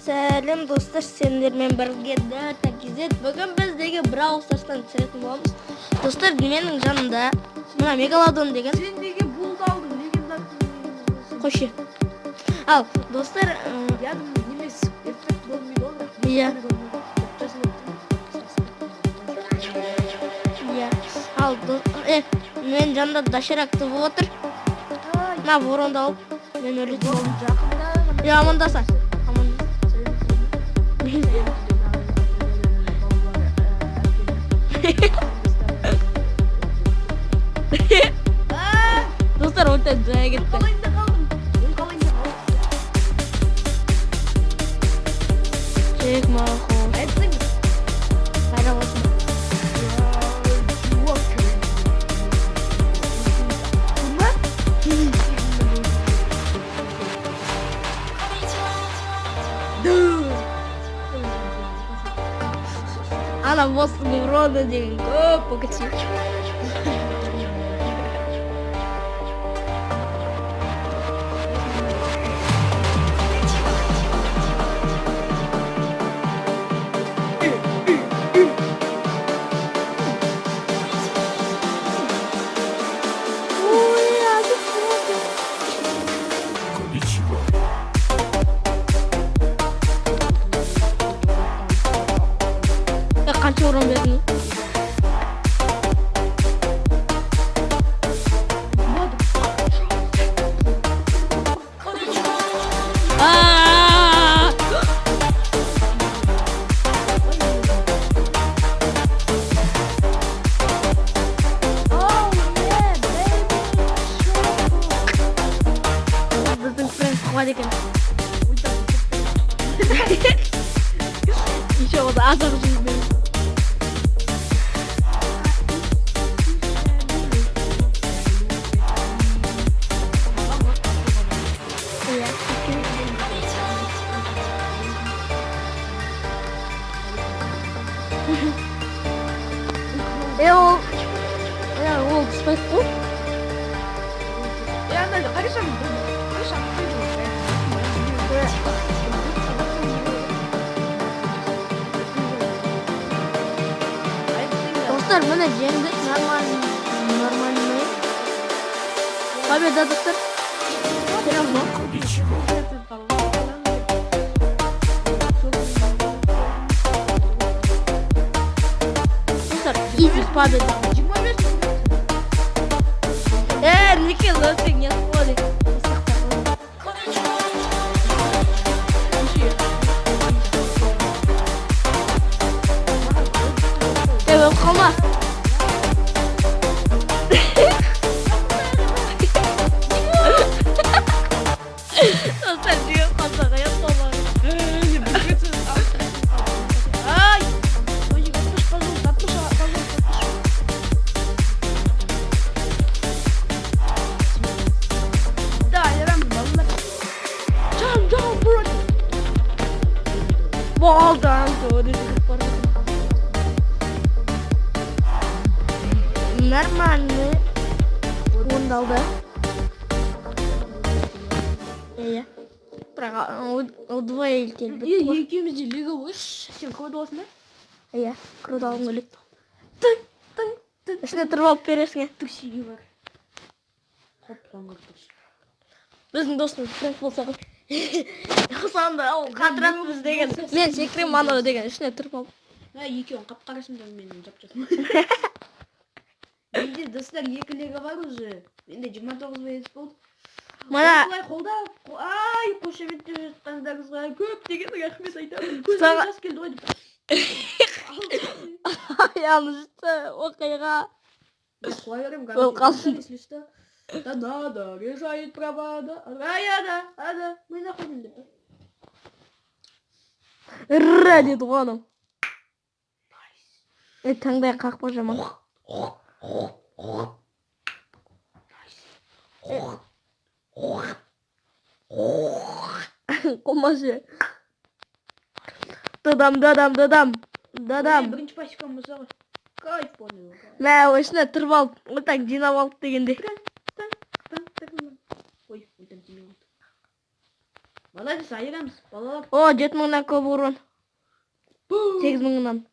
Сәлем достар, сендермен бірге Data KZ. Бүгін біздегі Brawl Stars'тан түсіретін боламыз. Достар, менің жанымда мына Мегалодон деген. Сен неге булды алдың? Неге Қойшы. Ал, достар, немес эффект болмайды ғой. Иә. Иә. Ал, мен жанымда Дашаракты болып отыр. Мына воронды алып, мен өлетін болдым. Иә, амандаса. Достар, өлтен жая кетті. Қалайында қалдым. Чек мақұл. Қайда болсын. Ана бостың урона деген көп покачи. Қанша урон бердің? Біздің френд қуады екен. Еще ода азық жүзбен. ол түспайды ғой. Андайда қарасам Достар, міне жеңдік, нормальный. Победа, достар. Серьезно. Достар, изи победа. Неке лөтің не қоды. Қалма. Достар, жүйе қалсаға ят болмағын. Болдан көді жүріп барды. Нормальный. Ондалды. Иә. Бірақ удвоил келді. Екеумізде лига өш. Сен көді болсын ба? Иә, күрді алғым келеді. Ішіне тұрып алып бересің. Түксиге бар. Біздің досымыз френд болса ғой. Сонда ол контрактымыз деген. Мен секірем анау деген ішіне тұрып алып. Екеуін қап-қарасында мен жап-жатым. Менде достар екі лига бар уже. Менде 29 вейс болды. Мана қолдап, қошеметтеп жатқандарыңызға көп деген рахмет айтамын. Көзіме жас келді ғой деп. Yanlıştı оқиға. Ол қалсын. Да надо, решает права, да. Ада, мы находим деп. Ра деді ғаным. Таңдай қақпа жаман. Қолмашы. Дадам. Бірінші пасикам мұса ғой. Кайф понял. Мә, осына тұрып алып, отак жинап алып дегенде. Ой, ойдан жинап алды. Молодец, айырамыз. Балалар. О, 7.000-дан көп урон. 8.000-дан.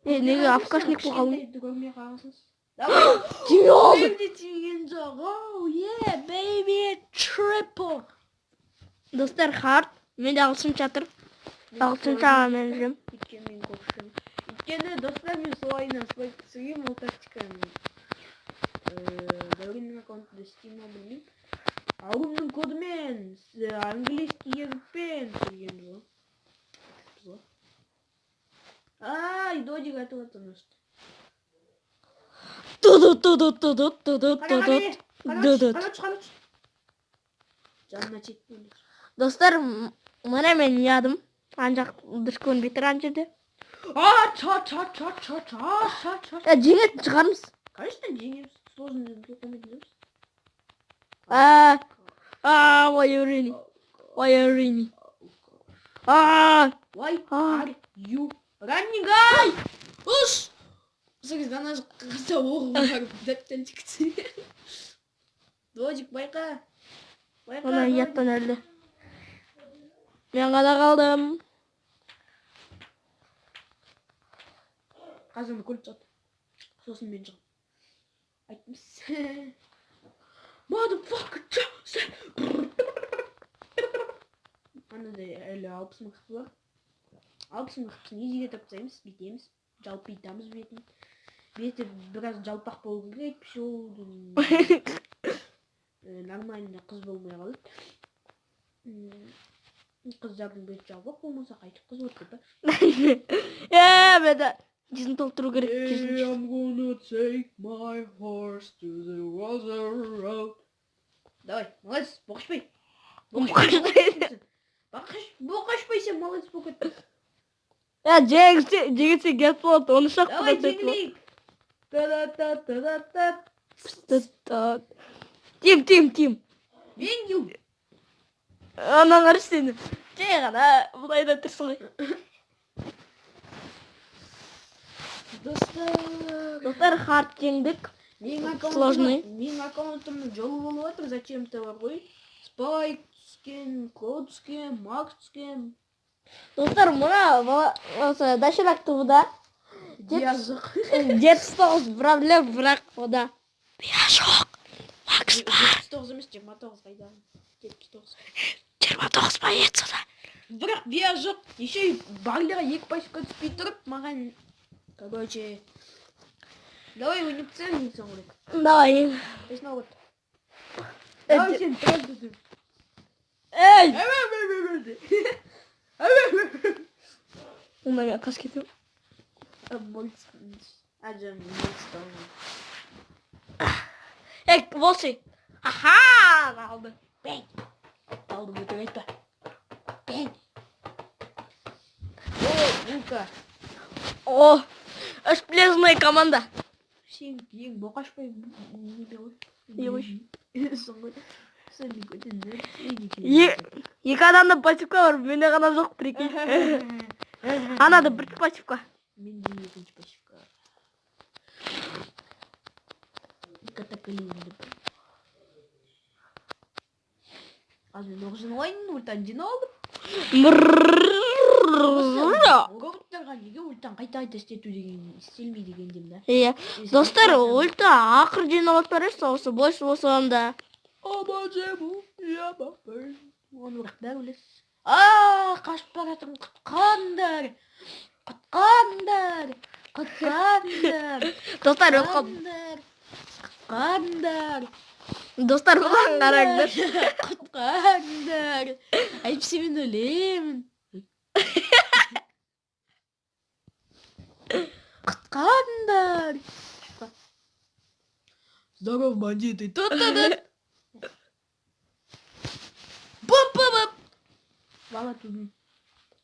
Неге авкашник болған? Көрмей қаласыз. Давай. Тиме алды. Бейбіде тиген жоқ. Оу, е, бейби, трипл. Достар, хард. Менде ағылшынша тұр. Ағылшынша мен жүрем. Өйткені көпшілігім. Өйткені достар мен сол айынан солай түсіргем, ол тактиканы. Дәуреннің аккаунтында істейм ма білмеймін. Алымның кодымен, английский языкпен түсірген бұл. Ай, додик айтып отырмыз. Қарач. Жанына чекпен. Достар, мына мен ядым. Анжақ дүшкөн бетір ан жерде. Жеңетін шығармыз. Конечно, жеңеміз. Сложный жүзге комедиямыз. Why you running? Why are you running? Ай! Уш! Сіз ана қызда оғым дәптен чекті. Додик, байқа. Ona yattan öldü. Ben kada kaldım. Қазір көліп жатыр. Сосын мен шығып. Айтмыз. Motherfucker, Johnson! Анада әлі 60 мың қысы бар. 60 мың қысын езеге тапсаймыз, бетеміз. Жалпы итамыз бетін. Беті біраз жалпақ болу керек, пшеудың нормально қыз болмай қалады. Қыздардың беті жалпақ болмаса қайтып қыз болады деп. Беді жүзін толтыру керек. I'm gonna take my horse to the water road. Давай, молодец, боқышпай. Боқышпайсен, молодец боқыт. Жегітсе кет болады, оны шақ Давай, жеңілейік. Тим. Мен ю. Ана қарыш сені. Жей ғана, бұлайда тұрсын ғой. Достар, хард жеңдік. Сложный. Менің аккаунтымның жолы болып отыр, зачем-то бар ғой. Спайк түскен, код түскен, мак түскен. Достар, мұна дашырақты бұда. Жетістоғыз проблем бірақ бұда. Бия жоқ. Макс бар. 79 емес, 29 қайда. 79. 29 ба ет сода. Бірақ бия жоқ. Еще барлығы 2 пачка түспей тұрып, маған... Короче... Давай универсальный соңырек. Давай. Песна вот. Давай сен тұрады. Эй! Онда мен қаш кетем. Волши. Аха! Қалды. Бәң. Қалды өтіп айтпа. Бәң. О, Лука. О, өшплезная команда. Сен ең боқашпай небе ғой. Не ғой? Соңғы. Сен не көтен. Екі адамда пасивка бар, менде ғана жоқ прикинь. Анада бір пасивка. Менде екінші пасивка. Катаклизм. Аз мен оғжын ойнын ультан жин алдым. Роботтарға неге ультан қайта істету деген істелмей деген дем да. Иә. Достар, ульта ақыр жинап бараш, осы бойсы осында. Абажему, ябапыр. Оны бірақ бәрі өлес. Қашып баратын құтқандар. Достар, Достар, бұған қараңдар. Құтқандар. Әйтпесе мен өлемін. Құтқандар. Здоров, бандиты. Тут-тут-тут. Буп-буп-буп. Бала тудың.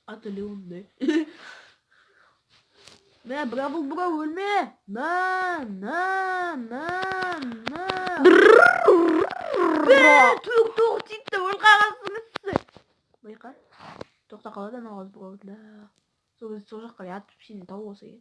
Аты Леон, да? Мә, бравыл, өлме. На. Туық тиіпті, өл қағасыңызсы. Байқа. Тоқта қаладан ауыз бұрауды. Сол жаққа ятып сені тау болса ен.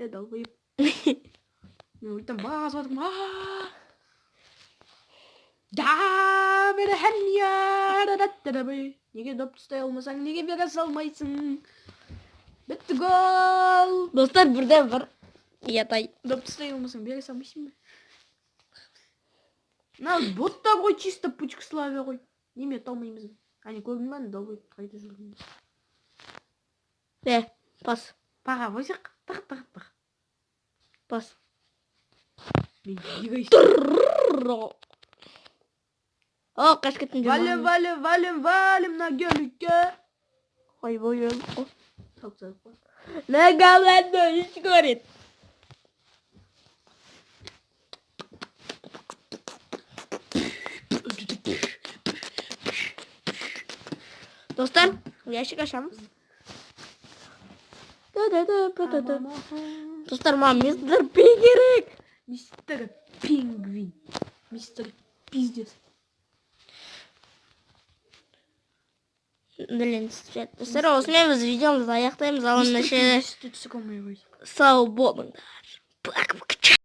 Долбоеб. Мен өлтім бағаз бадым. Неге доп тұстай алмасаң, неге бере салмайсың? Бітті гол! Достар, бірден бір ятай. Доп тұстай алмасаң, бере салмайсың ба? Мынау боттар ғой, чисто пучка славия ғой. Неме талмаймыз. Әне көрдің бәні, долбоеб қайда жүргеніміз. Пас. Паға возық, тық. Пас. Мен егайсың. О, қаш кеттім жаман. Валим на гелікке. Ой, бойым. Тоқтадық па. Нагаладно, еш көрет. Достар, ящик ашамыз. Достар, маған мистер Пи керек. Мистер Пингвин. Мистер Пиздец. Блин, достар, осымен біз видеомызды аяқтаймыз. Ал ендеше Мистер сау болыңдар. Пак-пак.